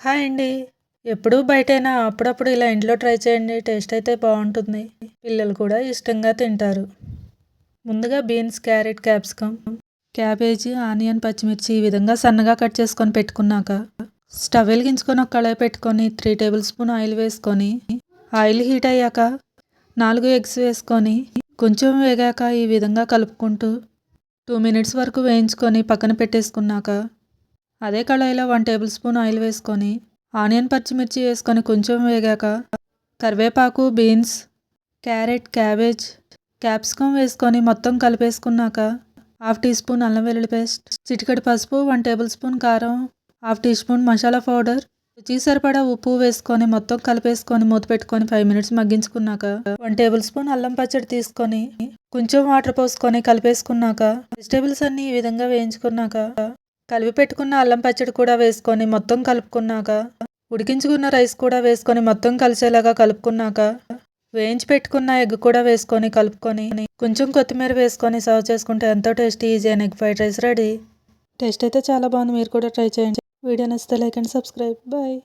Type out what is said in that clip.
Hi అండి. ఎప్పుడూ బయటేనా అప్పుడప్పుడు ఇలా ఇంట్లో ట్రై చేయండి. టేస్ట్ అయితే బాగుంటుంది. పిల్లలు కూడా ఇష్టంగా తింటారు. ముందుగా beans, carrot, capsicum, cabbage, onion, పచ్చిమిర్చి ఈ విధంగా సన్నగా కట్ చేసుకొని పెట్టుకున్నాక స్టవ్ వెలిగించుకొని ఒక కళాయి పెట్టుకొని 3 టేబుల్ స్పూన్ ఆయిల్ వేసుకొని ఆయిల్ హీట్ అయ్యాక 4 ఎగ్స్ వేసుకొని కొంచెం వేగాక ఈ విధంగా కలుపుకుంటూ 2 మినిట్స్ వరకు వేయించుకొని పక్కన పెట్టేసుకున్నాక అదే కళాయిలో 1 టేబుల్ స్పూన్ ఆయిల్ వేసుకొని ఆనియన్, పచ్చిమిర్చి వేసుకొని కొంచెం వేగాక కరివేపాకు, బీన్స్, క్యారెట్, క్యాబేజ్, క్యాప్సికమ్ వేసుకొని మొత్తం కలిపేసుకున్నాక 1/2 టీ స్పూన్ అల్లం వెల్లుల్లి పేస్ట్, చిటికెడు పసుపు, 1 టేబుల్ స్పూన్ కారం, 1/2 టీ స్పూన్ మసాలా పౌడర్, రుచికి సరిపడా ఉప్పు వేసుకొని మొత్తం కలిపేసుకొని మూత పెట్టుకొని 5 మినిట్స్ మగ్గించుకున్నాక 1 టేబుల్ స్పూన్ అల్లం పచ్చడి తీసుకొని కొంచెం వాటర్ పోసుకొని కలిపేసుకున్నాక వెజిటేబుల్స్ అన్నీ ఈ విధంగా వేయించుకున్నాక కలిపి పెట్టుకున్న అల్లం పచ్చడి కూడా వేసుకొని మొత్తం కలుపుకున్నాక ఉడికించుకున్న రైస్ కూడా వేసుకొని మొత్తం కలిసేలాగా కలుపుకున్నాక వేయించి పెట్టుకున్న ఎగ్ కూడా వేసుకొని కలుపుకొని కొంచెం కొత్తిమీర వేసుకొని సర్వ్ చేసుకుంటే ఎంతో టేస్టీ ఈజీ అయిన egg fried rice ready. Taste అయితే చాలా బాగుంది. మీరు కూడా ట్రై చేయండి. వీడియో నచ్చితే లైక్ అండ్ సబ్స్క్రైబ్. బాయ్.